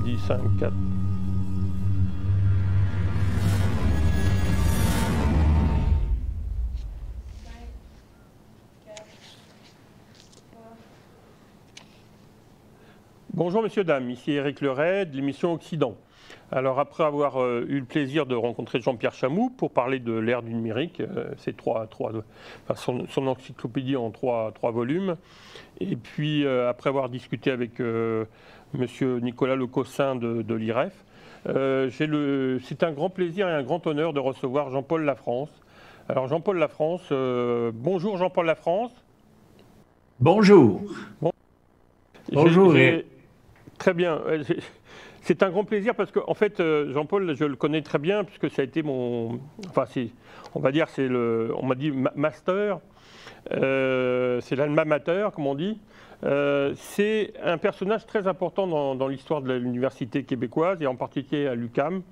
dit 5, 4. Bonjour messieurs, dames, ici Éric Leray de l'émission Occident. Alors après avoir eu le plaisir de rencontrer Jean-Pierre Chamou pour parler de l'ère du numérique, c'est son encyclopédie en trois volumes, et puis après avoir discuté avec monsieur Nicolas Lecossin de l'IREF, c'est un grand plaisir et un grand honneur de recevoir Jean-Paul Lafrance. Alors Jean-Paul Lafrance, bonjour Jean-Paul Lafrance. Bonjour. Bon, Bonjour. Très bien. C'est un grand plaisir parce que, en fait, Jean-Paul, je le connais très bien puisque ça a été mon. Enfin, on va dire, on m'a dit master. C'est l'alma mater, comme on dit. C'est un personnage très important dans l'histoire de l'université québécoise et en particulier à l'UQAM,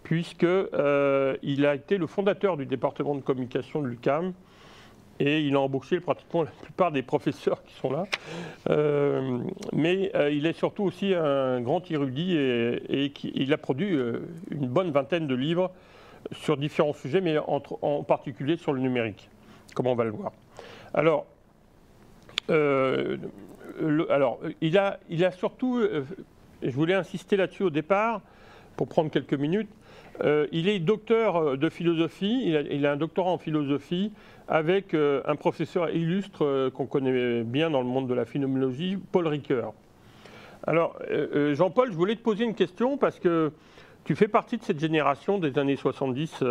puisque il a été le fondateur du département de communication de l'UQAM. Et il a embauché pratiquement la plupart des professeurs qui sont là. Mais il est surtout aussi un grand érudit et il a produit une bonne vingtaine de livres sur différents sujets, mais en particulier sur le numérique, comme on va le voir. Alors, il a surtout, je voulais insister là-dessus au départ, pour prendre quelques minutes, il est docteur de philosophie, il a un doctorat en philosophie avec un professeur illustre qu'on connaît bien dans le monde de la phénoménologie, Paul Ricoeur. Alors, Jean-Paul, je voulais te poser une question parce que tu fais partie de cette génération des années 70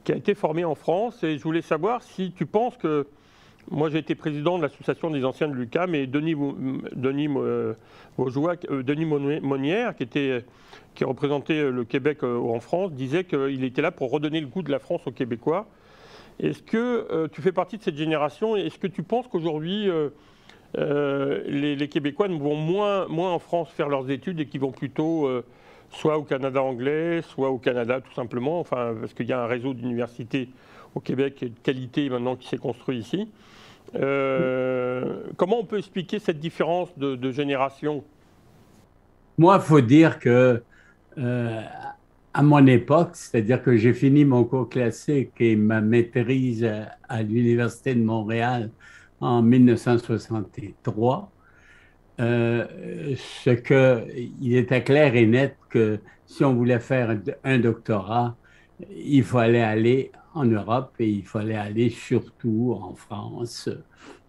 qui a été formée en France et je voulais savoir si tu penses que... Moi, j'ai été président de l'association des anciens de l'UQAM et Denis Monnière, qui représentait le Québec en France, disait qu'il était là pour redonner le goût de la France aux Québécois. Est-ce que tu fais partie de cette génération et est-ce que tu penses qu'aujourd'hui, les Québécois vont moins en France faire leurs études et qu'ils vont plutôt soit au Canada anglais, soit au Canada tout simplement, enfin, parce qu'il y a un réseau d'universités au Québec de qualité maintenant qui s'est construit ici. Comment on peut expliquer cette différence de génération? Moi, il faut dire que euh, à mon époque, c'est-à-dire que j'ai fini mon cours classique et ma maîtrise à l'Université de Montréal en 1963, il était clair et net que si on voulait faire un doctorat, il fallait aller en Europe et il fallait aller surtout en France.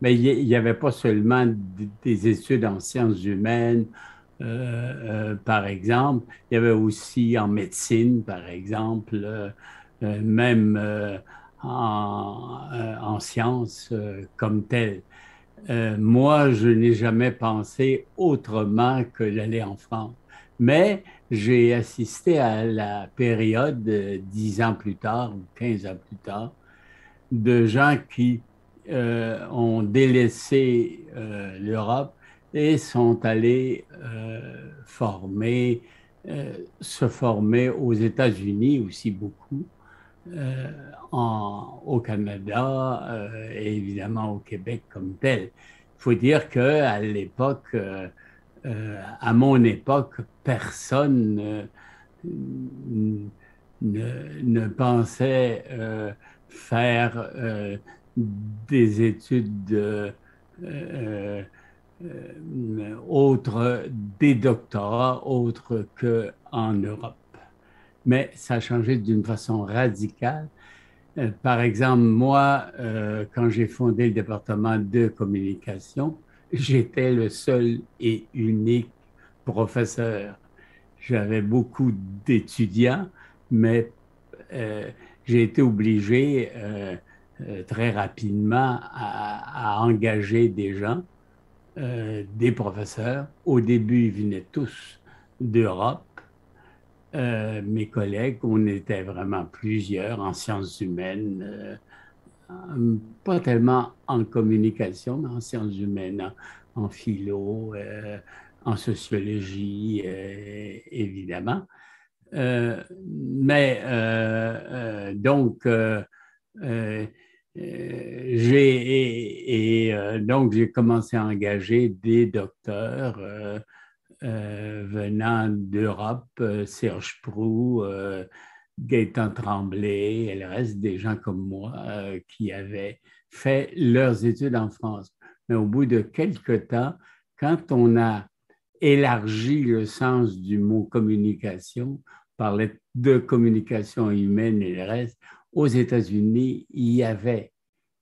Mais il n'y avait pas seulement des études en sciences humaines, par exemple, il y avait aussi en médecine, par exemple, même en sciences comme telles. Moi, je n'ai jamais pensé autrement que d'aller en France. Mais j'ai assisté à la période, 10 ans plus tard ou 15 ans plus tard, de gens qui ont délaissé l'Europe et sont allés se former aux États-Unis aussi beaucoup, au Canada et évidemment au Québec comme tel. Il faut dire qu'à l'époque, à mon époque, personne ne pensait faire des études euh, autres, des doctorats autres qu'en Europe. Mais ça a changé d'une façon radicale. Par exemple, moi, quand j'ai fondé le département de communication, j'étais le seul et unique professeur. J'avais beaucoup d'étudiants, mais euh, j'ai été obligé très rapidement à engager des gens, des professeurs. Au début, ils venaient tous d'Europe. Mes collègues, on était vraiment plusieurs en sciences humaines, pas tellement en communication, mais en sciences humaines, en philo, en sociologie, évidemment. Euh, donc j'ai commencé à engager des docteurs venant d'Europe, Serge Proust, Gaëtan Tremblay et le reste des gens comme moi qui avaient fait leurs études en France. Mais au bout de quelques temps, quand on a élargi le sens du mot communication, parlait de communication humaine et le reste, aux États-Unis, il y avait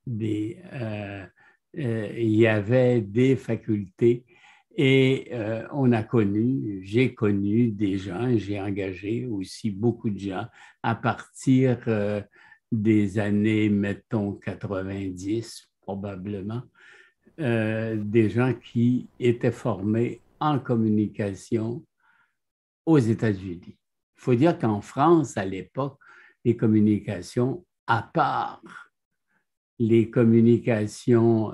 des facultés et j'ai connu des gens, j'ai engagé aussi beaucoup de gens à partir des années, mettons, 90 probablement, des gens qui étaient formés en communication aux États-Unis. Il faut dire qu'en France, à l'époque, les communications, à part les communications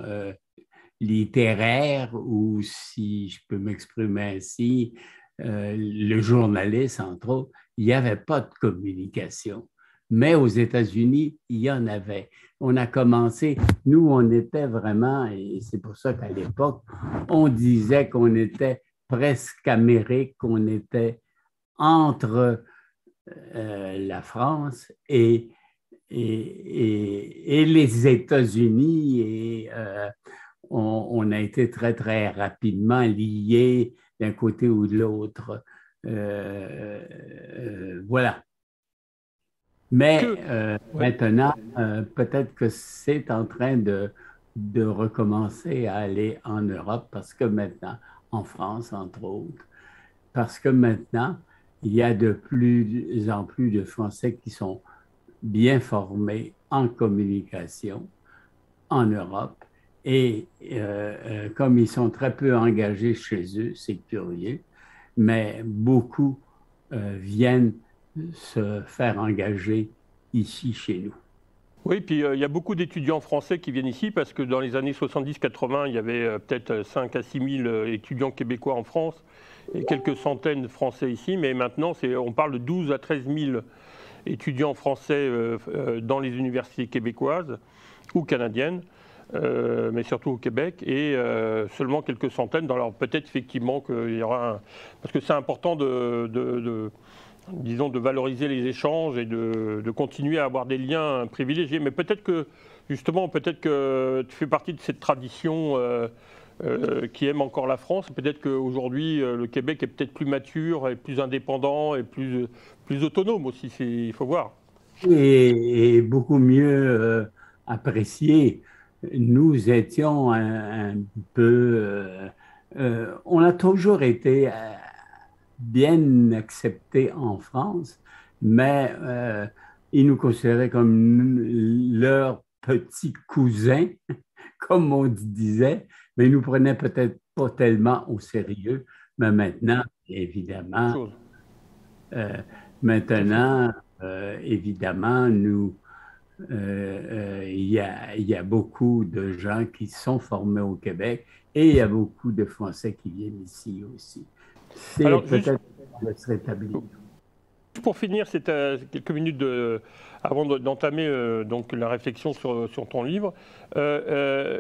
littéraires, ou si je peux m'exprimer ainsi, le journaliste, entre autres, il n'y avait pas de communication. Mais aux États-Unis, il y en avait. On a commencé, nous, on était vraiment, et c'est pour ça qu'à l'époque, on disait qu'on était presque Amérique, qu'on était entre la France et les États-Unis, et on a été très, très rapidement liés d'un côté ou de l'autre. Voilà. Mais maintenant, peut-être que c'est en train de recommencer à aller en Europe parce que maintenant, en France, entre autres, parce que maintenant, il y a de plus en plus de Français qui sont bien formés en communication en Europe. Et comme ils sont très peu engagés chez eux, c'est curieux, mais beaucoup viennent se faire engager ici chez nous. Oui, puis il y a beaucoup d'étudiants français qui viennent ici parce que dans les années 70-80, il y avait peut-être 5 à 6 000 étudiants québécois en France et quelques centaines de Français ici. Mais maintenant, on parle de 12 à 13 000 étudiants français dans les universités québécoises ou canadiennes, mais surtout au Québec, et seulement quelques centaines. Peut-être effectivement qu'il y aura parce que c'est important disons, de valoriser les échanges et de continuer à avoir des liens privilégiés. Mais peut-être que, justement, peut-être que tu fais partie de cette tradition qui aime encore la France. Peut-être qu'aujourd'hui, le Québec est peut-être plus mature et plus indépendant et plus autonome aussi, il faut voir. Et beaucoup mieux apprécié. Nous étions un peu... on a toujours été bien acceptés en France, mais ils nous considéraient comme leurs petits cousins, comme on disait, mais ils nous prenaient peut-être pas tellement au sérieux. Mais maintenant, évidemment, euh, maintenant, évidemment, il y a beaucoup de gens qui sont formés au Québec et il y a beaucoup de Français qui viennent ici aussi. C'est peut-être de se rétablir. Pour finir, c'est quelques minutes avant d'entamer donc la réflexion sur ton livre.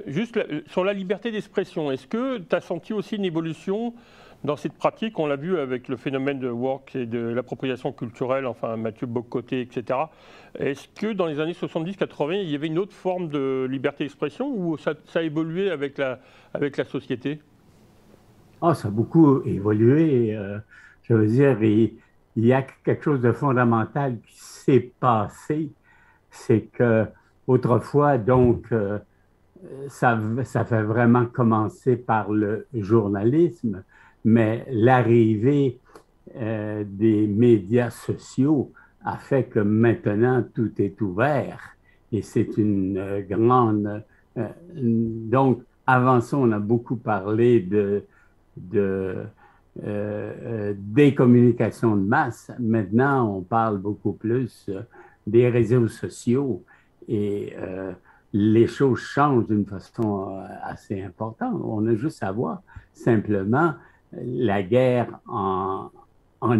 Juste sur la liberté d'expression, est-ce que tu as senti aussi une évolution dans cette pratique? On l'a vu avec le phénomène de woke et de l'appropriation culturelle, enfin Mathieu Bock-Côté, etc. Est-ce que dans les années 70-80, il y avait une autre forme de liberté d'expression ou ça a évolué avec la société? Ah, ça a beaucoup évolué. Je veux dire, il y a quelque chose de fondamental qui s'est passé. C'est que autrefois, donc, ça fait vraiment commencer par le journalisme, mais l'arrivée des médias sociaux a fait que maintenant tout est ouvert et c'est une grande... donc, avant ça, on a beaucoup parlé des communications de masse. Maintenant, on parle beaucoup plus des réseaux sociaux et les choses changent d'une façon assez importante. On a juste à voir simplement la guerre en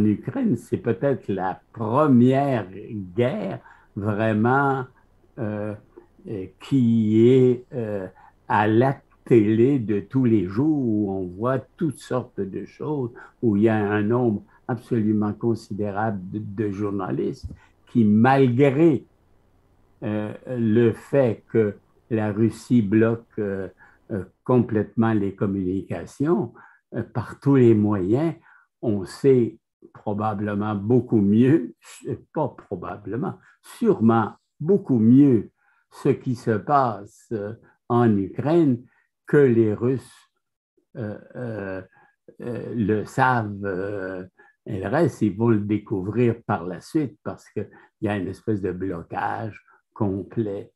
Ukraine, c'est peut-être la première guerre vraiment qui est à l'acte télé de tous les jours où on voit toutes sortes de choses, où il y a un nombre absolument considérable de journalistes qui, malgré le fait que la Russie bloque complètement les communications, par tous les moyens, on sait probablement beaucoup mieux, pas probablement, sûrement beaucoup mieux ce qui se passe en Ukraine que les Russes le savent. Et le reste, ils vont le découvrir par la suite parce qu'il y a une espèce de blocage complet.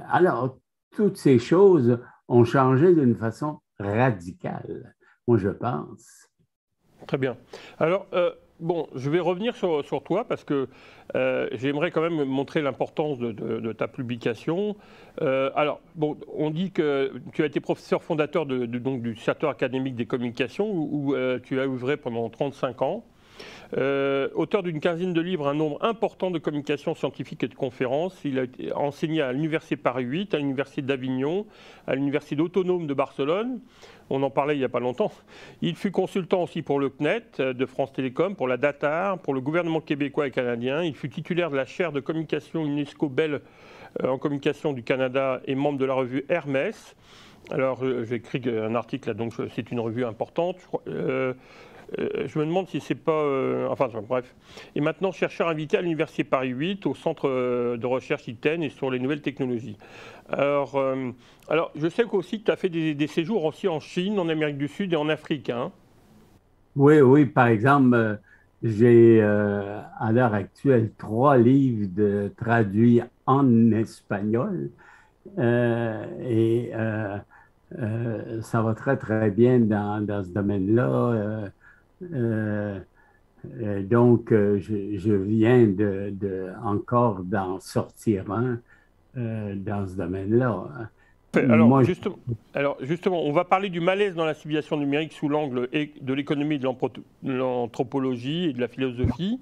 Alors, toutes ces choses ont changé d'une façon radicale, moi je pense. Très bien. Alors, bon, je vais revenir sur toi parce que j'aimerais quand même montrer l'importance de ta publication. Alors, bon, on dit que tu as été professeur fondateur donc, du Centre académique des communications où tu as œuvré pendant 35 ans. Auteur d'une quinzaine de livres, un nombre important de communications scientifiques et de conférences. Il a enseigné à l'Université Paris 8, à l'Université d'Avignon, à l'Université autonome de Barcelone. On en parlait il n'y a pas longtemps. Il fut consultant aussi pour le CNET de France Télécom, pour la DATAR, pour le gouvernement québécois et canadien. Il fut titulaire de la chaire de communication UNESCO Bell en communication du Canada et membre de la revue Hermès. Alors, j'ai écrit un article là, donc c'est une revue importante. Je me demande si c'est pas... enfin, bref. Et maintenant, chercheur invité à l'Université Paris 8, au Centre de recherche ITEN et sur les nouvelles technologies. Alors je sais aussi que tu as fait des séjours aussi en Chine, en Amérique du Sud et en Afrique. Hein. Oui, oui, par exemple, j'ai à l'heure actuelle 3 livres traduits en espagnol et ça va très, très bien dans ce domaine-là. Donc, je viens encore d'en sortir un dans ce domaine-là. Alors Moi, justement, on va parler du malaise dans la civilisation numérique sous l'angle de l'économie, de l'anthropologie et de la philosophie,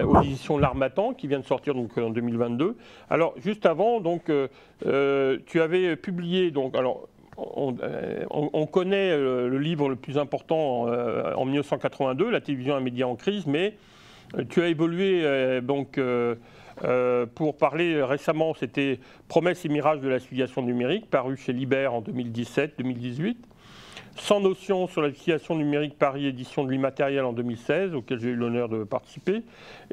aux éditions L'Harmattan, qui vient de sortir donc, en 2022. Alors, juste avant, donc, tu avais publié... Donc, alors, on connaît le livre le plus important en 1982, La télévision, un média en crise, mais tu as évolué donc... pour parler récemment, c'était Promesses et mirages de la civilisation numérique, paru chez Libert en 2017-2018. Sans notion sur la civilisation numérique, Paris, édition de l'immatériel en 2016, auquel j'ai eu l'honneur de participer.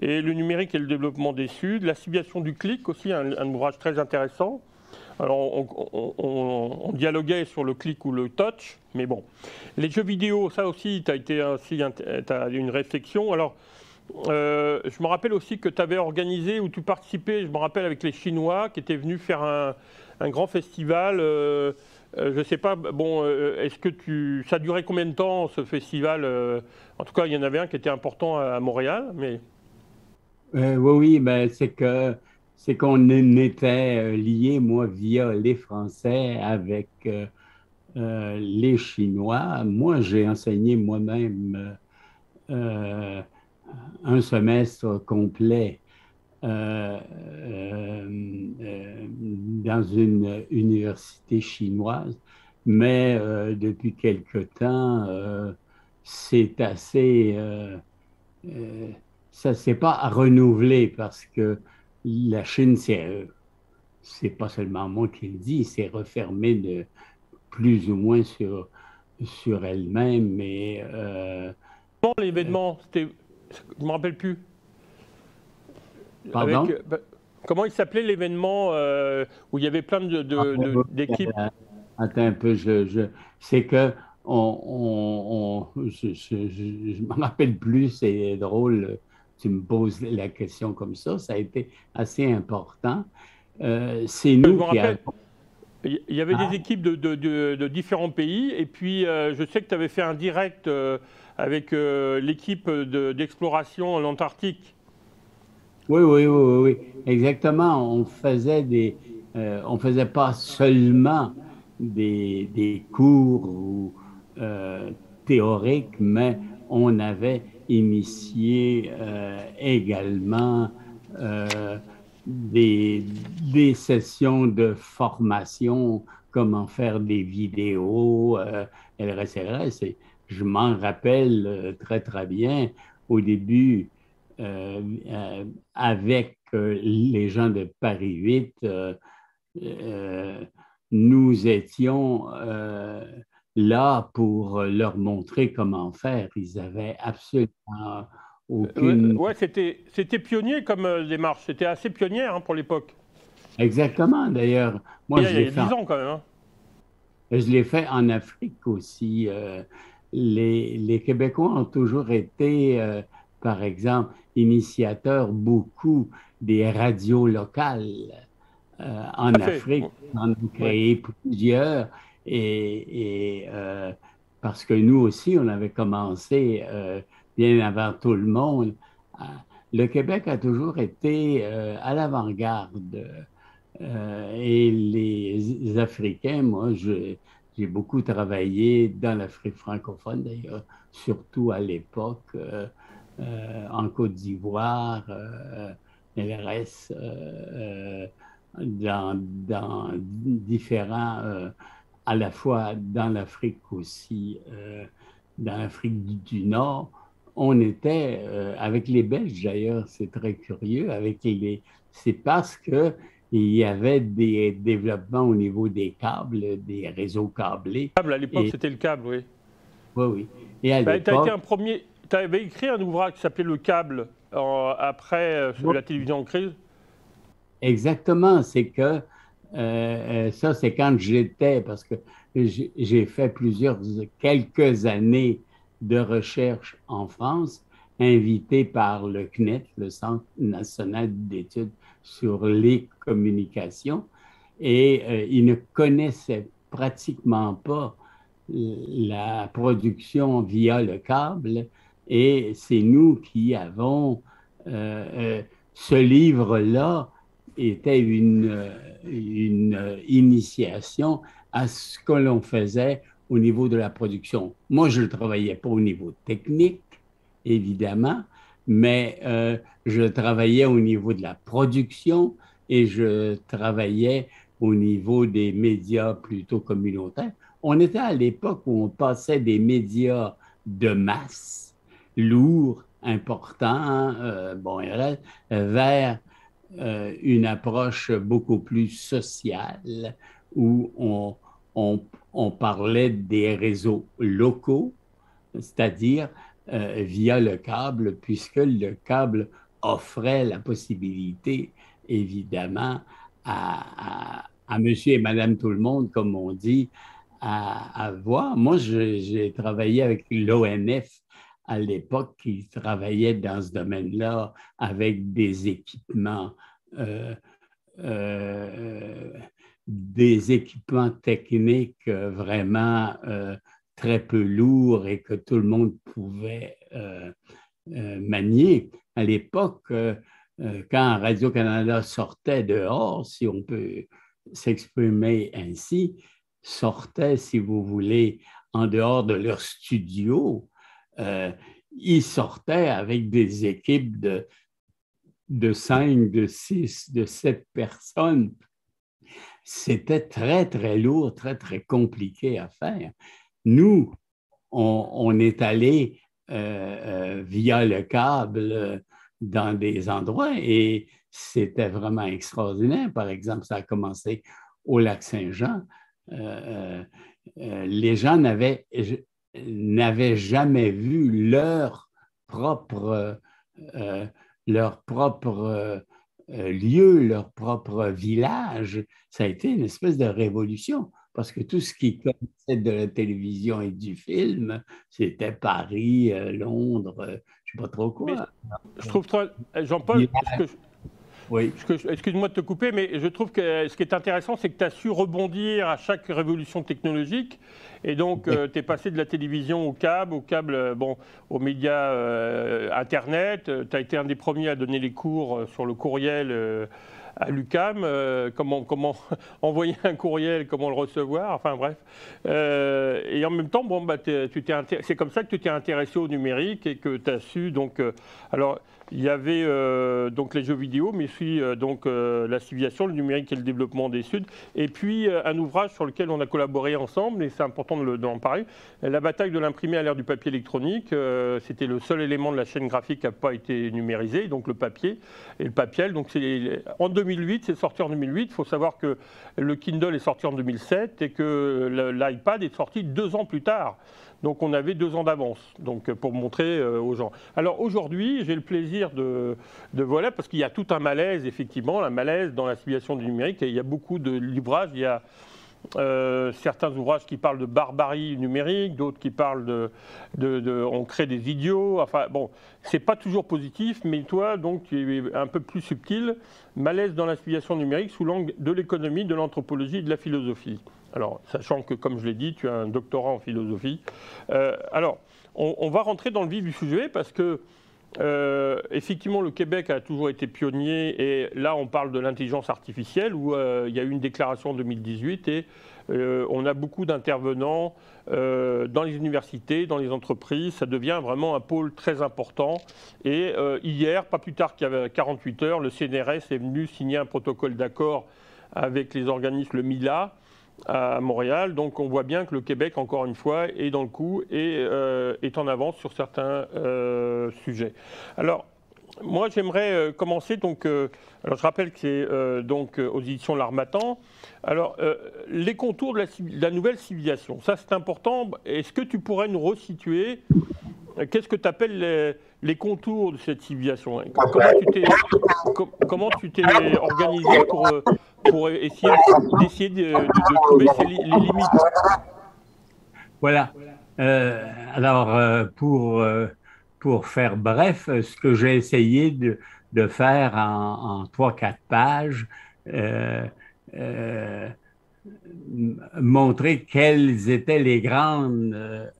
Et le numérique et le développement des Suds. La civilisation du clic aussi, un ouvrage très intéressant. Alors, on dialoguait sur le clic ou le touch, mais bon. Les jeux vidéo, ça aussi, tu as une réflexion. Alors, je me rappelle aussi que tu avais organisé ou tu participais, je me rappelle, avec les Chinois qui étaient venus faire un grand festival. Je ne sais pas, bon, est-ce que ça durait combien de temps ce festival? En tout cas, il y en avait un qui était important à Montréal, mais... oui, oui, ben, c'est qu'on était liés, moi, via les Français avec les Chinois. Moi, j'ai enseigné moi-même un semestre complet dans une université chinoise, mais depuis quelque temps, c'est assez... ça ne s'est pas renouvelé parce que la Chine, c'est pas seulement moi qui le dis, c'est refermé de plus ou moins sur elle-même, mais l'événement, je ne me rappelle plus. pardon? Comment il s'appelait l'événement où il y avait plein d'équipes? Attends un peu, c'est que je me rappelle plus, c'est drôle, tu me poses la question comme ça a été assez important. C'est Je nous me qui avons... rappelle, il y avait des équipes de différents pays, et puis je sais que tu avais fait un direct avec l'équipe d'exploration en Antarctique. Oui, oui, oui, oui, oui, exactement. On faisait pas seulement des cours théoriques, mais on avait initié également des sessions de formation comment faire des vidéos, LRS. Je m'en rappelle très, très bien au début avec les gens de Paris 8. Euh, Nous étions là pour leur montrer comment faire. Ils avaient absolument aucune... Ouais, c'était pionnier comme démarche. C'était assez pionnière hein, pour l'époque. Exactement, d'ailleurs. Moi, Il y a 10 ans quand même. Hein. je l'ai fait en Afrique aussi. Les Québécois ont toujours été, par exemple, initiateurs beaucoup des radios locales Tout à en fait. Afrique. On en a Ouais. créé plusieurs parce que nous aussi, on avait commencé bien avant tout le monde. Euh, Le Québec a toujours été à l'avant-garde. Et les Africains, j'ai beaucoup travaillé dans l'Afrique francophone, d'ailleurs, surtout à l'époque, en Côte d'Ivoire, LRS, dans différents, à la fois dans l'Afrique aussi, dans l'Afrique du Nord. On était, avec les Belges d'ailleurs, c'est très curieux, c'est parce que il y avait des développements au niveau des câbles, des réseaux câblés. À l'époque, Et c'était le câble, oui. oui, oui. Et à Bah, tu as été l'époque, un premier. Tu avais écrit un ouvrage qui s'appelait Le câble après la télévision en crise. exactement, c'est que ça, c'est quand j'étais, parce que j'ai fait quelques années de recherche en France, invité par le CNET, le Centre national d'études sur les communications, et ils ne connaissaient pratiquement pas la production via le câble, et c'est nous qui avons ce livre-là était une initiation à ce que l'on faisait au niveau de la production. Moi, je ne travaillais pas au niveau technique, évidemment, mais je travaillais au niveau de la production et je travaillais au niveau des médias plutôt communautaires. On était à l'époque où on passait des médias de masse, lourds, importants, vers une approche beaucoup plus sociale où on parlait des réseaux locaux, c'est-à-dire via le câble, puisque le câble offrait la possibilité, évidemment, à monsieur et madame tout le monde, comme on dit, à voir. Moi, j'ai travaillé avec l'ONF à l'époque qui travaillait dans ce domaine-là avec euh, euh, des équipements techniques vraiment très peu lourds et que tout le monde pouvait manier. À l'époque, quand Radio-Canada sortait dehors, si on peut s'exprimer ainsi, sortait, si vous voulez, en dehors de leur studio, euh, ils sortaient avec des équipes de 5, de 6, de 7 personnes. C'était très, très lourd, très, très compliqué à faire. Nous, on est allé via le câble dans des endroits et c'était vraiment extraordinaire. Par exemple, ça a commencé au lac Saint-Jean. Les gens n'avaient jamais vu propre, euh, leur propre lieu, leur propre village. Ça a été une espèce de révolution parce que tout ce qui connaissait de la télévision et du film, c'était Paris, Londres, je ne sais pas trop Mais quoi. je trouve, Jean-Paul, Oui. excuse-moi de te couper, mais je trouve que ce qui est intéressant, c'est que tu as su rebondir à chaque révolution technologique. Et donc, tu es passé de la télévision au câble, aux médias Internet. Tu as été un des premiers à donner les cours sur le courriel à l'UQAM, comment envoyer un courriel, comment le recevoir, enfin bref. Et en même temps, c'est comme ça que tu t'es intéressé au numérique et que tu as su. Donc, alors, Il y avait donc les jeux vidéo, mais aussi la civilisation, le numérique et le développement des Suds. Et puis un ouvrage sur lequel on a collaboré ensemble, et c'est important d'en parler, La bataille de l'imprimé à l'ère du papier électronique. C'était le seul élément de la chaîne graphique qui n'a pas été numérisé, donc le papier et le papiel. Donc en 2008, c'est sorti en 2008. Il faut savoir que le Kindle est sorti en 2007 et que l'iPad est sorti 2 ans plus tard. Donc on avait 2 ans d'avance, donc pour montrer aux gens. Alors aujourd'hui, j'ai le plaisir de voilà, parce qu'il y a tout un malaise, effectivement, un malaise dans la civilisation du numérique. Et il y a beaucoup de livrages, il y a certains ouvrages qui parlent de barbarie numérique, d'autres qui parlent on crée des idiots. Enfin bon, c'est pas toujours positif, mais toi, donc, tu es un peu plus subtil. Malaise dans la civilisation numérique sous l'angle de l'économie, de l'anthropologie et de la philosophie. Alors, sachant que, comme je l'ai dit, tu as un doctorat en philosophie. Alors, on va rentrer dans le vif du sujet parce que, effectivement, le Québec a toujours été pionnier et là, on parle de l'intelligence artificielle où il y a eu une déclaration en 2018 et on a beaucoup d'intervenants dans les universités, dans les entreprises. Ça devient vraiment un pôle très important. Et hier, pas plus tard qu'il y avait 48 heures, le CNRS est venu signer un protocole d'accord avec les organismes, le MILA, à Montréal. Donc on voit bien que le Québec, encore une fois, est dans le coup et est en avance sur certains sujets. Alors, moi, j'aimerais commencer. Donc, alors je rappelle que c'est aux éditions L'Harmattan. Alors, les contours de la nouvelle civilisation, ça c'est important. Est-ce que tu pourrais nous resituer qu'est-ce que tu appelles les contours de cette civilisation? Comment tu t'es organisé pour essayer de trouver les limites? Voilà. Alors, pour faire bref, ce que j'ai essayé de faire en 3-4 pages, montrer quelles étaient les grandes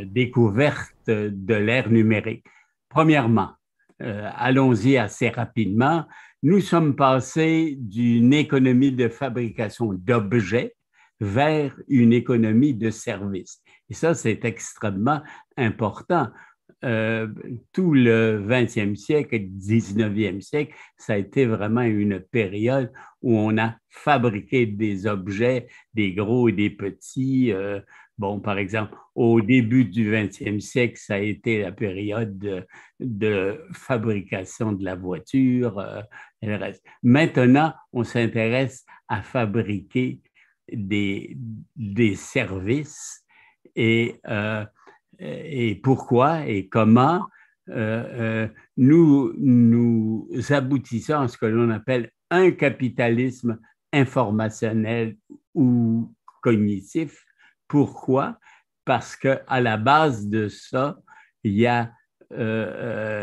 découvertes de l'ère numérique. Premièrement, allons-y assez rapidement, nous sommes passés d'une économie de fabrication d'objets vers une économie de services. Et ça, c'est extrêmement important. Tout le 20e siècle et le 19e siècle, ça a été vraiment une période où on a fabriqué des objets, des gros et des petits. Bon, par exemple, au début du 20e siècle, ça a été la période de fabrication de la voiture et le reste. Maintenant, on s'intéresse à fabriquer des services et pourquoi et comment nous aboutissons à ce que l'on appelle un capitalisme informationnel ou cognitif. Pourquoi? Parce qu'à la base de ça, il y a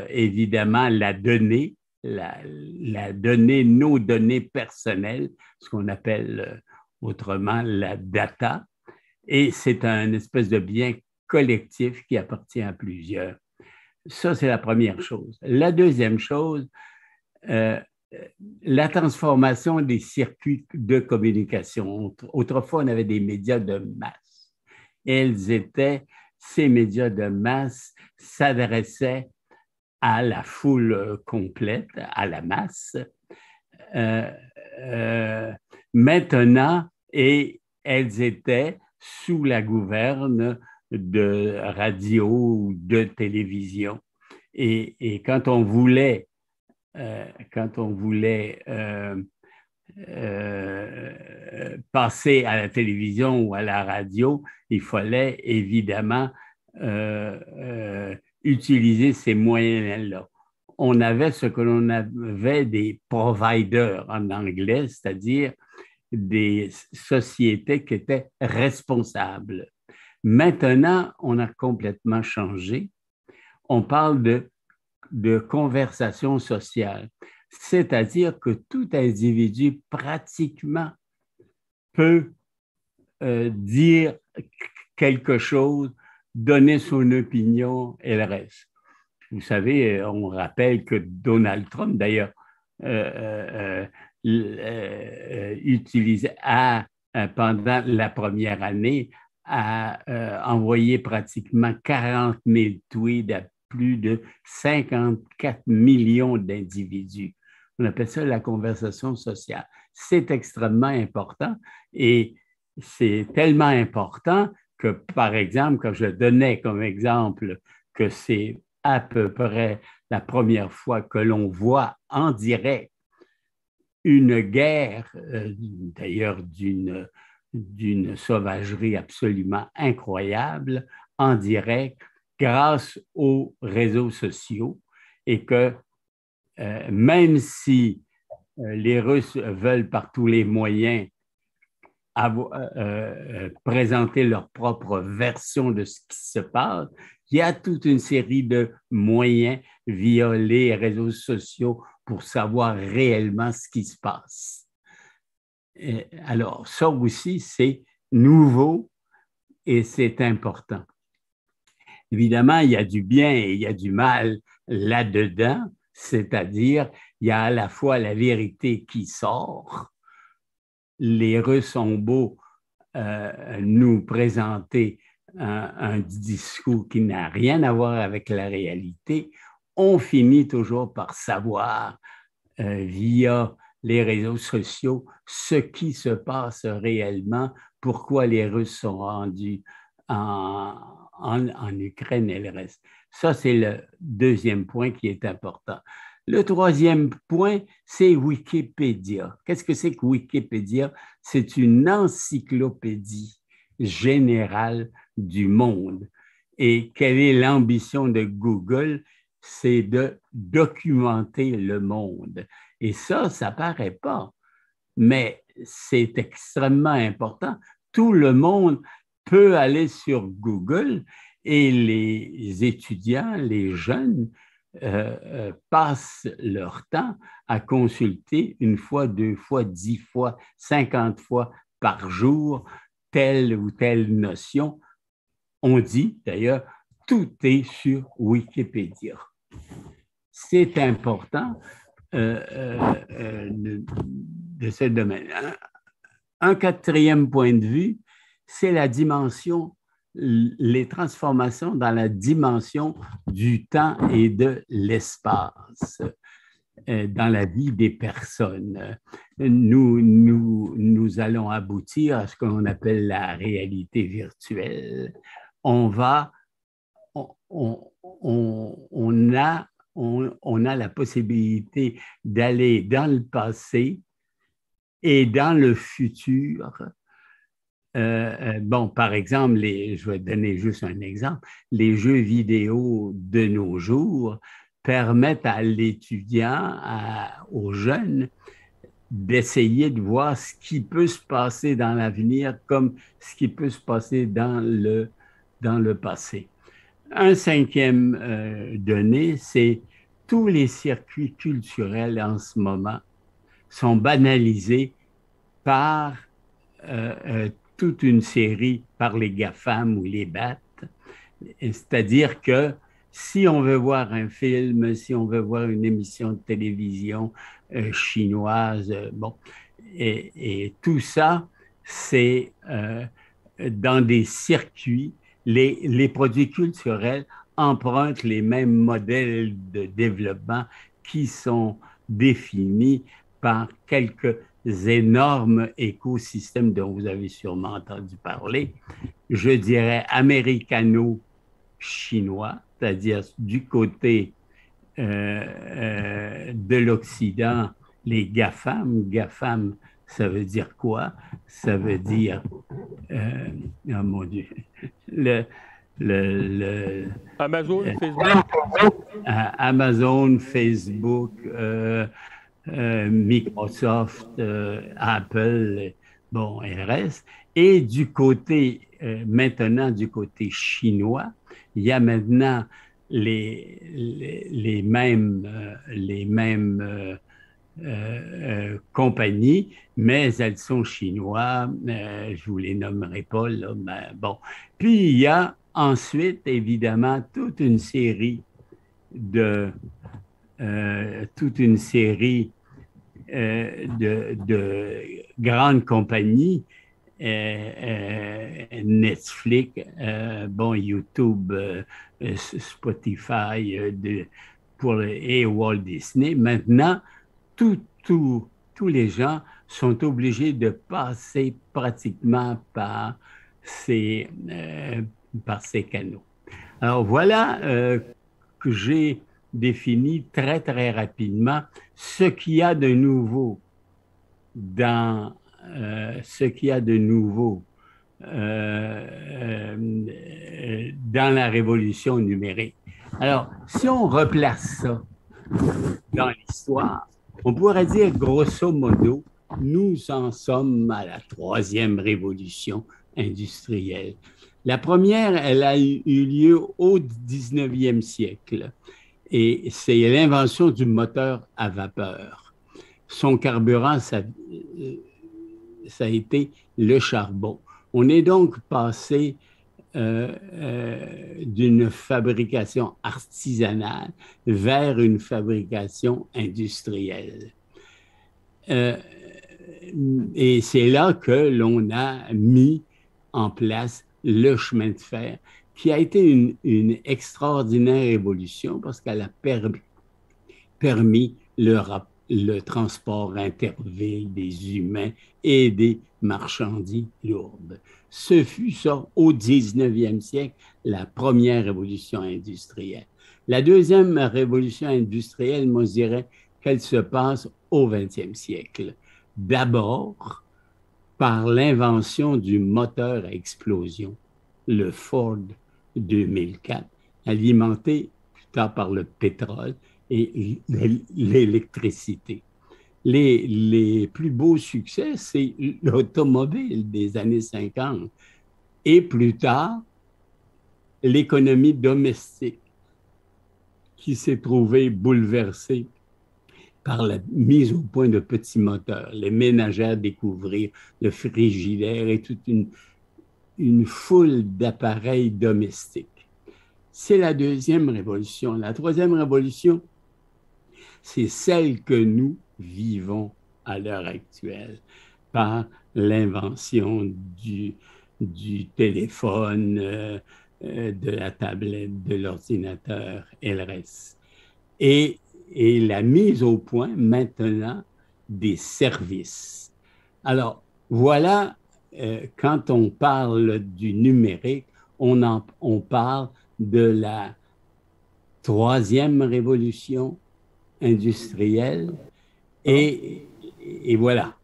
évidemment la donnée, nos données personnelles, ce qu'on appelle autrement la data, et c'est un espèce de bien collectif qui appartient à plusieurs. Ça, c'est la première chose. La deuxième chose, la transformation des circuits de communication. Autrefois, on avait des médias de masse. Ces médias de masse s'adressaient à la foule complète, à la masse. Maintenant, et elles étaient sous la gouverne de radio ou de télévision. Et quand on voulait passer à la télévision ou à la radio, il fallait évidemment utiliser ces moyens-là. On avait ce que l'on avait des providers en anglais, c'est-à-dire des sociétés qui étaient responsables. Maintenant, on a complètement changé. On parle de conversation sociale, c'est-à-dire que tout individu pratiquement peut dire quelque chose, donner son opinion et le reste. Vous savez, on rappelle que Donald Trump, d'ailleurs, utilisait pendant la première année à envoyer pratiquement 40 000 tweets à plus de 54 millions d'individus. On appelle ça la conversation sociale. C'est extrêmement important et c'est tellement important que, par exemple, quand je donnais comme exemple que c'est à peu près la première fois que l'on voit en direct une guerre, d'ailleurs d'une sauvagerie absolument incroyable, en direct, grâce aux réseaux sociaux, et que même si les Russes veulent par tous les moyens présenter leur propre version de ce qui se passe, il y a toute une série de moyens via les réseaux sociaux pour savoir réellement ce qui se passe. Et alors, ça aussi, c'est nouveau et c'est important. Évidemment, il y a du bien et il y a du mal là-dedans, c'est-à-dire il y a à la fois la vérité qui sort. Les Russes ont beau nous présenter un discours qui n'a rien à voir avec la réalité, on finit toujours par savoir via les réseaux sociaux ce qui se passe réellement, pourquoi les Russes sont rendus en Ukraine et le reste. Ça, c'est le deuxième point qui est important. Le troisième point, c'est Wikipédia. Qu'est-ce que c'est que Wikipédia? C'est une encyclopédie générale du monde. Et quelle est l'ambition de Google? C'est de documenter le monde. Et ça paraît pas, mais c'est extrêmement important. Tout le monde peut aller sur Google et les étudiants, les jeunes, passent leur temps à consulter une fois, 2 fois, 10 fois, 50 fois par jour telle ou telle notion. On dit d'ailleurs, tout est sur Wikipédia. C'est important de ce domaine. Un quatrième point de vue, c'est la dimension, les transformations dans la dimension du temps et de l'espace dans la vie des personnes. Nous allons aboutir à ce qu'on appelle la réalité virtuelle. On a la possibilité d'aller dans le passé et dans le futur. Bon, par exemple, je vais donner juste un exemple, les jeux vidéo de nos jours permettent à l'étudiant, aux jeunes, d'essayer de voir ce qui peut se passer dans l'avenir comme ce qui peut se passer dans le passé. Un cinquième donnée, c'est tous les circuits culturels en ce moment sont banalisés par toute une série, par les GAFAM ou les BAT. C'est-à-dire que si on veut voir un film, si on veut voir une émission de télévision chinoise, bon, et tout ça, c'est dans des circuits, les produits culturels empruntent les mêmes modèles de développement qui sont définis par quelques énormes écosystèmes dont vous avez sûrement entendu parler. Je dirais américano-chinois, c'est-à-dire du côté de l'Occident, les GAFAM. GAFAM, ça veut dire quoi? Ça veut dire, oh mon Dieu, Amazon, Facebook. Amazon, Facebook, Microsoft, Apple, bon, RS. Et du côté, maintenant, du côté chinois, il y a maintenant les mêmes compagnies, mais elles sont chinois. Je ne vous les nommerai pas, là, mais bon. Puis, il y a ensuite, évidemment, toute une série de grandes compagnies Netflix, bon, YouTube, Spotify et Walt Disney. Maintenant, tous les gens sont obligés de passer pratiquement par ces canaux. Alors voilà que j'ai défini très, très rapidement ce qu'il y a de nouveau dans dans la révolution numérique. Alors, si on replace ça dans l'histoire, on pourrait dire grosso modo, nous en sommes à la troisième révolution industrielle. La première, elle a eu lieu au 19e siècle et c'est l'invention du moteur à vapeur. Son carburant, ça a été le charbon. On est donc passé d'une fabrication artisanale vers une fabrication industrielle. Et c'est là que l'on a mis en place le chemin de fer, qui a été une extraordinaire évolution parce qu'elle a permis le transport interville des humains et des marchandises lourdes. Ce fut ça au 19e siècle, la première révolution industrielle. La deuxième révolution industrielle, moi je dirais qu'elle se passe au 20e siècle. D'abord, par l'invention du moteur à explosion, le Ford 2004, alimenté plus tard par le pétrole et l'électricité. Les plus beaux succès, c'est l'automobile des années 50 et plus tard, l'économie domestique qui s'est trouvée bouleversée par la mise au point de petits moteurs, les ménagères découvrir le frigidaire et toute une foule d'appareils domestiques. C'est la deuxième révolution. La troisième révolution, c'est celle que nous vivons à l'heure actuelle par l'invention du téléphone, de la tablette, de l'ordinateur et le reste. Et la mise au point maintenant des services. Alors, voilà, quand on parle du numérique, on parle de la troisième révolution industrielle et voilà.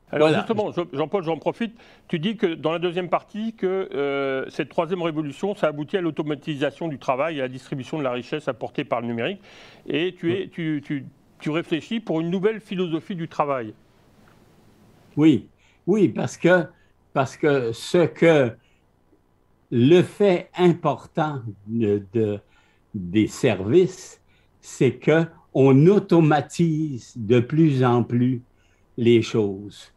Alors justement, Jean-Paul, j'en profite. Tu dis que dans la deuxième partie, que cette troisième révolution, ça aboutit à l'automatisation du travail et à la distribution de la richesse apportée par le numérique. Et tu réfléchis pour une nouvelle philosophie du travail. Oui, parce que le fait important des services, c'est qu'on automatise de plus en plus les choses.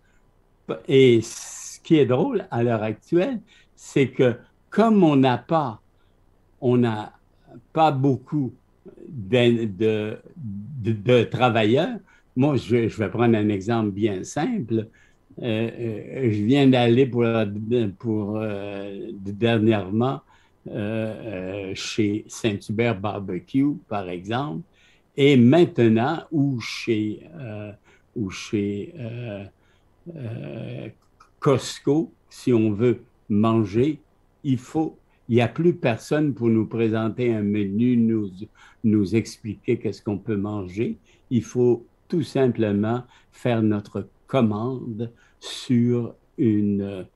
Et ce qui est drôle à l'heure actuelle, c'est que comme on n'a pas beaucoup de travailleurs, moi, je vais prendre un exemple bien simple. Je viens d'aller dernièrement chez Saint-Hubert Barbecue, par exemple, et maintenant, ou chez Costco, si on veut manger, il n'y a plus personne pour nous présenter un menu, nous expliquer qu'est-ce qu'on peut manger. Il faut tout simplement faire notre commande sur une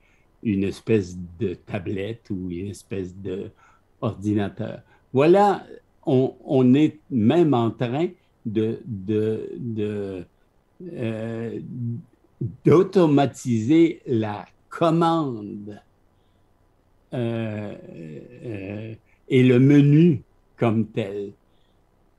espèce de tablette ou une espèce d'ordinateur. Voilà, on est même en train d'automatiser la commande et le menu comme tel.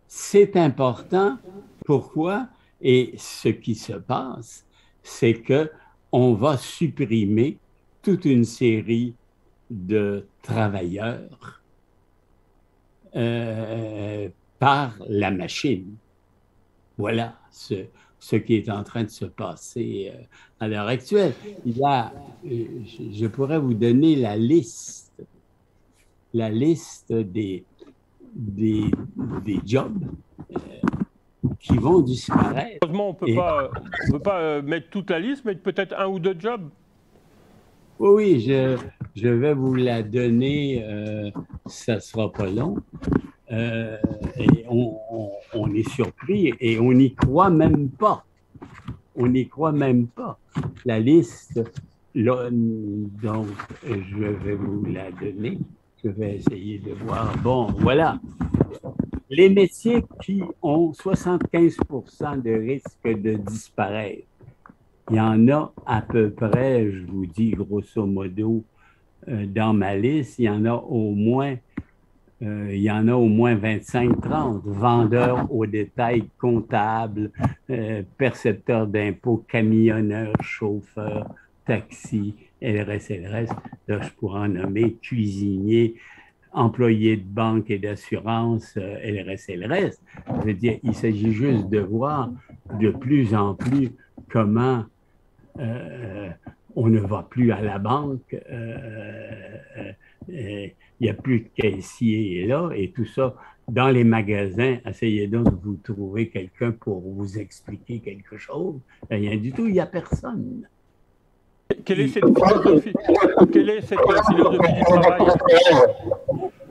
C'est important. Pourquoi? Et ce qui se passe, c'est qu'on va supprimer toute une série de travailleurs par la machine. Voilà ce ce qui est en train de se passer à l'heure actuelle. Je pourrais vous donner la liste des jobs qui vont disparaître. Heureusement, on peut pas mettre toute la liste, mais peut-être un ou deux jobs. Oui, je vais vous la donner, ça ne sera pas long. Et on est surpris et on n'y croit même pas. On n'y croit même pas. La liste, là, donc, je vais vous la donner. Je vais essayer de voir. Bon, voilà. Les métiers qui ont 75% de risque de disparaître. Il y en a à peu près, je vous dis grosso modo, dans ma liste, il y en a au moins 25-30. Vendeurs au détail, comptables, percepteurs d'impôts, camionneurs, chauffeurs, taxis, LRS. Là, je pourrais en nommer cuisiniers, employés de banque et d'assurance, LRS. Je veux dire, il s'agit juste de voir de plus en plus comment on ne va plus à la banque, il n'y a plus de caissier là, et tout ça. Dans les magasins, essayez donc de vous trouver quelqu'un pour vous expliquer quelque chose. Rien du tout, il n'y a personne. Quelle est cette philosophie du travail?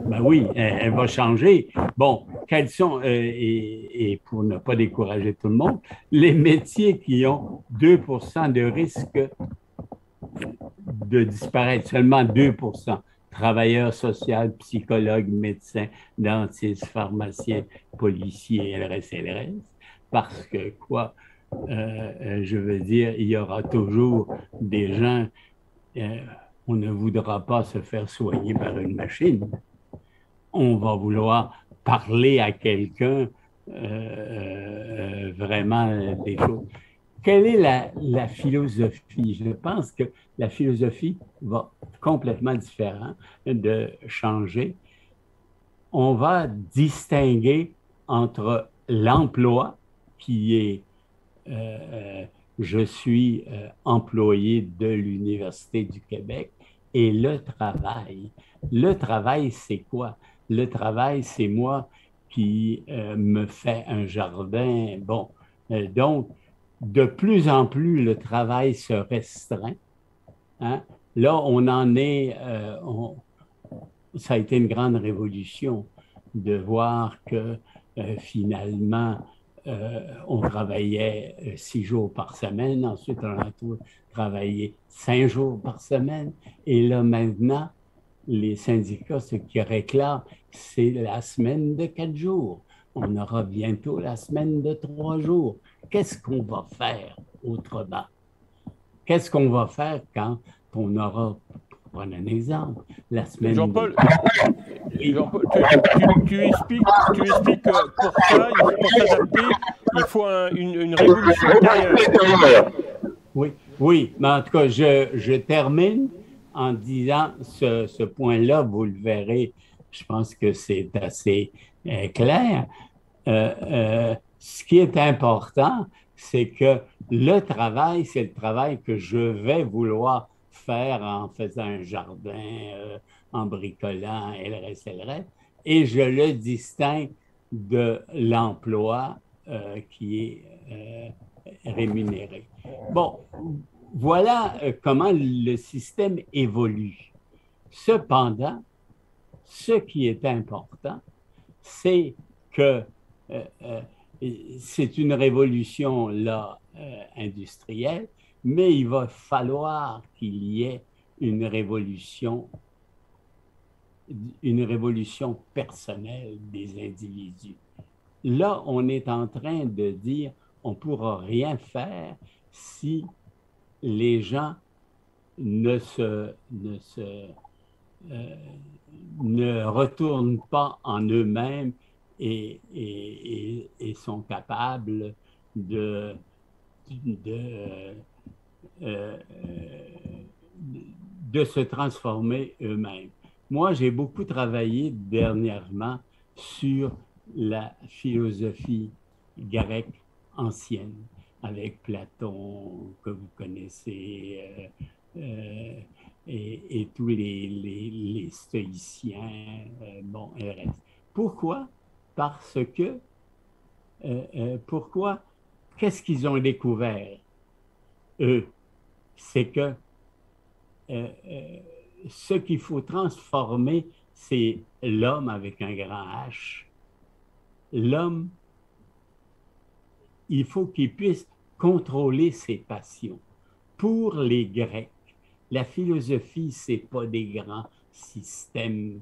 Ben oui, elle va changer. Bon, quels sont, et pour ne pas décourager tout le monde, les métiers qui ont 2% de risque de disparaître, seulement 2%. Travailleurs sociaux, psychologues, médecins, dentistes, pharmaciens, policiers, LRS. Parce que quoi, je veux dire, il y aura toujours des gens, on ne voudra pas se faire soigner par une machine. On va vouloir parler à quelqu'un vraiment des choses. Quelle est la philosophie? Je pense que la philosophie va complètement différente de changer. On va distinguer entre l'emploi qui est je suis employé de l'Université du Québec et le travail. Le travail, c'est quoi? Le travail, c'est moi qui me fais un jardin. Bon, donc, de plus en plus, le travail se restreint. Hein? Là, on en est, ça a été une grande révolution de voir que finalement, on travaillait 6 jours par semaine, ensuite on a travaillé 5 jours par semaine, et là maintenant, les syndicats, ce qu'ils réclament, c'est la semaine de 4 jours. On aura bientôt la semaine de 3 jours. Qu'est-ce qu'on va faire autrement? Qu'est-ce qu'on va faire quand on aura, pour prendre un exemple, la semaine Jean-Paul, tu expliques que pour ça, pour s'adapter, il faut une révolution intérieure. Oui, mais en tout cas, je termine en disant ce point-là, vous le verrez, je pense que c'est assez clair. Ce qui est important, c'est que le travail, c'est le travail que je vais vouloir faire en faisant un jardin, en bricolant, LRS, et je le distingue de l'emploi qui est rémunéré. Bon, voilà comment le système évolue. Cependant, ce qui est important, c'est que c'est une révolution là, industrielle, mais il va falloir qu'il y ait une révolution personnelle des individus. Là, on est en train de dire on ne pourra rien faire si les gens ne retournent pas en eux-mêmes et sont capables de se transformer eux-mêmes. Moi, j'ai beaucoup travaillé dernièrement sur la philosophie grecque ancienne. avec Platon, que vous connaissez, et tous les stoïciens, bon, et le reste. Pourquoi? Parce que, pourquoi? Qu'est-ce qu'ils ont découvert, eux? C'est que ce qu'il faut transformer, c'est l'homme avec un grand H. L'homme, il faut qu'il puisse contrôler ses passions. Pour les Grecs, la philosophie, ce n'est pas des grands systèmes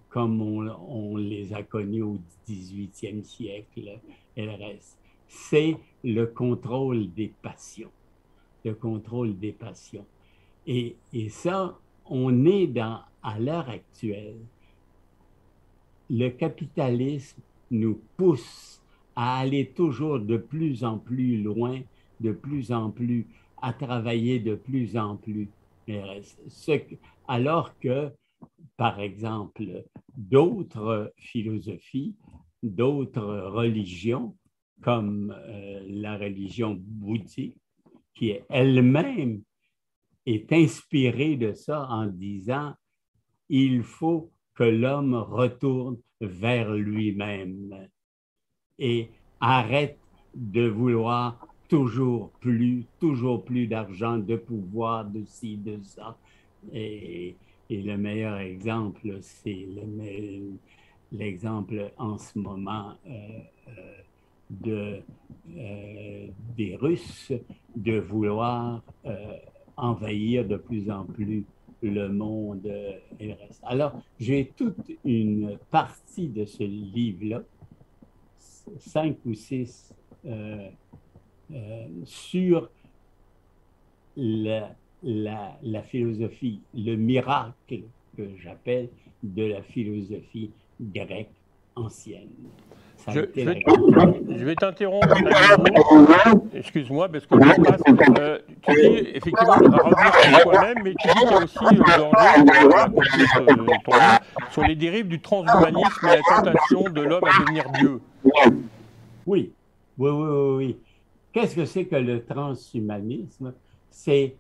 comme on les a connus au 18e siècle et le reste. C'est le contrôle des passions. Le contrôle des passions. Et ça, on est à l'heure actuelle, le capitalisme nous pousse à aller toujours de plus en plus loin, de plus en plus, à travailler de plus en plus. Alors que, par exemple, d'autres philosophies, d'autres religions, comme la religion bouddhique, qui elle-même est inspirée de ça en disant « il faut que l'homme retourne vers lui-même et arrête de vouloir toujours plus d'argent, de pouvoir, de ci, de ça. » Et le meilleur exemple, c'est l'exemple en ce moment des Russes de vouloir envahir de plus en plus le monde et le reste. Alors, j'ai toute une partie de ce livre-là, 5 ou 6, sur la philosophie, le miracle que j'appelle de la philosophie grecque ancienne. Je vais t'interrompre à nouveau. Excuse-moi, parce que je passe. Tu dis effectivement revenir sur soi-même, mais tu dis qu'il y a aussi le danger de ton livre sur les dérives du transhumanisme et la tentation de l'homme à devenir Dieu. Oui, oui, oui, oui, oui. Qu'est-ce que c'est que le transhumanisme? C'est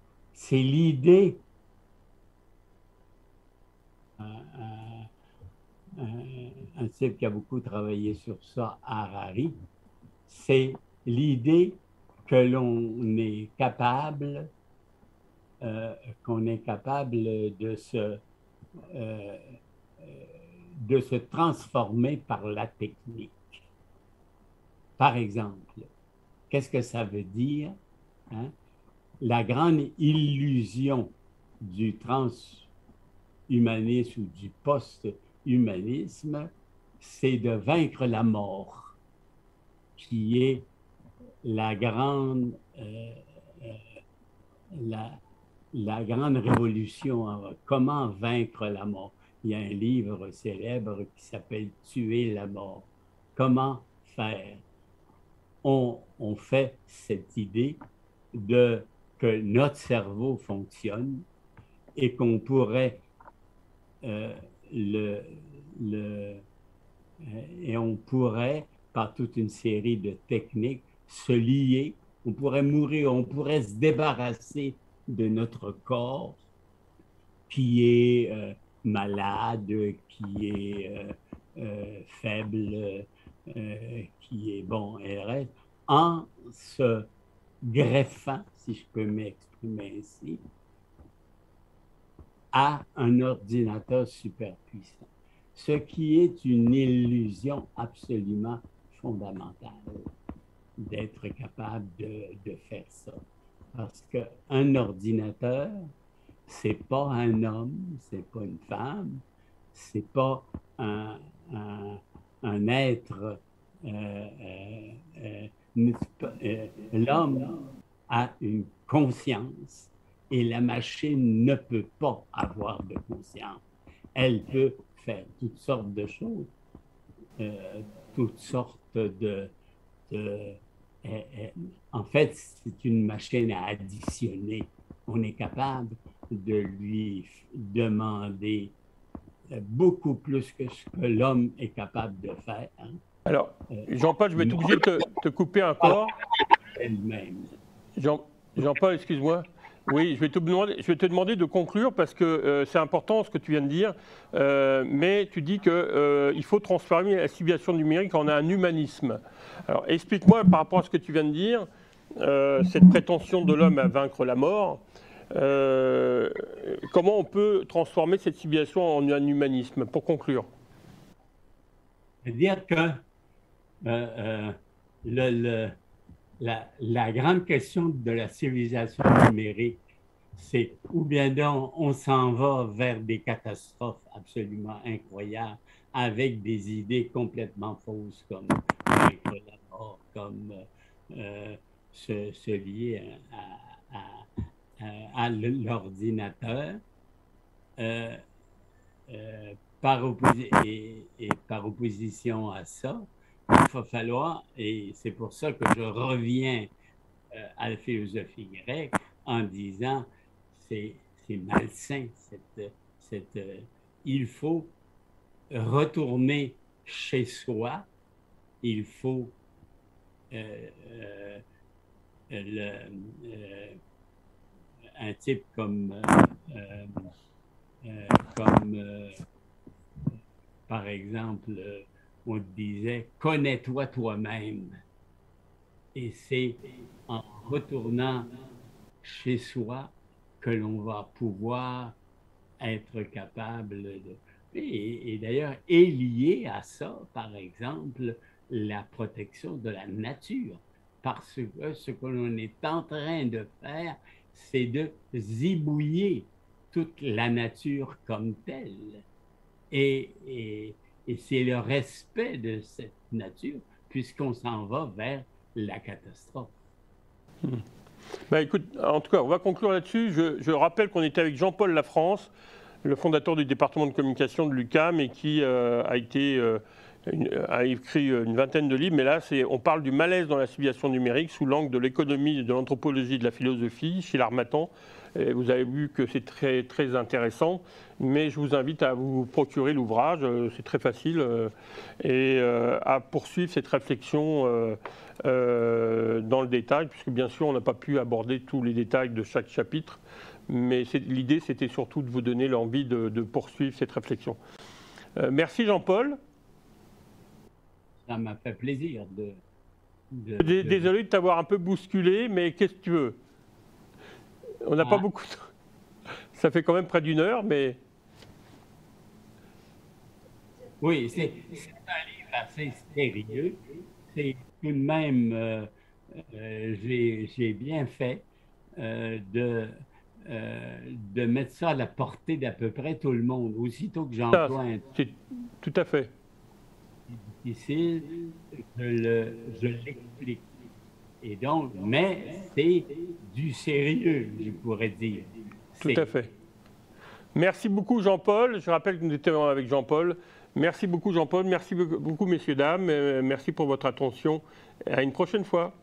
l'idée un type qui a beaucoup travaillé sur ça, Harari, c'est l'idée que l'on est capable, de se transformer par la technique. Par exemple, qu'est-ce que ça veut dire? Hein? La grande illusion du transhumanisme ou du post-humanisme, c'est de vaincre la mort, qui est la grande révolution. Comment vaincre la mort? Il y a un livre célèbre qui s'appelle « Tuer la mort ». Comment faire? On fait cette idée que notre cerveau fonctionne et qu'on pourrait et on pourrait, par toute une série de techniques, se lier, on pourrait mourir, on pourrait se débarrasser de notre corps qui est malade, qui est faible, qui est bon, et reste, en se greffant, si je peux m'exprimer ainsi, à un ordinateur super puissant, ce qui est une illusion absolument fondamentale d'être capable de faire ça. Parce qu'un ordinateur, c'est pas un homme, c'est pas une femme, c'est pas un être. L'homme a une conscience et la machine ne peut pas avoir de conscience. Elle peut faire toutes sortes de choses, toutes sortes en fait, c'est une machine à additionner. On est capable de lui demander beaucoup plus que ce que l'homme est capable de faire. Hein? Alors, Jean-Paul, je vais être obligé de te couper encore. Elle-même. Jean-Paul, excuse-moi. Oui, je vais te demander de conclure parce que c'est important ce que tu viens de dire. Mais tu dis qu'il faut transformer la civilisation numérique en un humanisme. Alors, explique-moi par rapport à ce que tu viens de dire, cette prétention de l'homme à vaincre la mort. Comment on peut transformer cette civilisation en un humanisme, pour conclure? C'est-à-dire que la grande question de la civilisation numérique, c'est ou bien donc on s'en va vers des catastrophes absolument incroyables avec des idées complètement fausses comme vaincre la mort, comme se lier à l'ordinateur. Par opposition à ça, il va falloir, et c'est pour ça que je reviens à la philosophie grecque en disant c'est malsain, il faut retourner chez soi, il faut un type comme par exemple, on disait « connais-toi toi-même ». Et c'est en retournant chez soi que l'on va pouvoir être capable de... Et d'ailleurs, est lié à ça, par exemple, la protection de la nature. Parce que ce que l'on est en train de faire, c'est de zibouiller toute la nature comme telle. Et c'est le respect de cette nature, puisqu'on s'en va vers la catastrophe. Ben écoute, en tout cas, on va conclure là-dessus. Je rappelle qu'on était avec Jean-Paul Lafrance, le fondateur du département de communication de l'UQAM et qui a écrit une vingtaine de livres. Mais là, on parle du malaise dans la civilisation numérique sous l'angle de l'économie, de l'anthropologie, de la philosophie, chez l'Harmattan. Et vous avez vu que c'est très, très intéressant, mais je vous invite à vous procurer l'ouvrage, c'est très facile, et à poursuivre cette réflexion dans le détail, puisque bien sûr on n'a pas pu aborder tous les détails de chaque chapitre, mais l'idée c'était surtout de vous donner l'envie de poursuivre cette réflexion. Merci Jean-Paul. Ça m'a fait plaisir Désolé de t'avoir un peu bousculé, mais qu'est-ce que tu veux? On n'a pas beaucoup de... Ça fait quand même près d'une heure, mais... Oui, c'est un livre assez sérieux. C'est tout de même, j'ai bien fait de mettre ça à la portée d'à peu près tout le monde. Aussitôt que j'emploie un... Tout à fait. difficile, je l'explique. Et donc, mais c'est du sérieux, je pourrais dire. Tout à fait. Merci beaucoup Jean-Paul. Je rappelle que nous étions avec Jean-Paul. Merci beaucoup Jean-Paul. Merci beaucoup messieurs, dames. Merci pour votre attention. À une prochaine fois.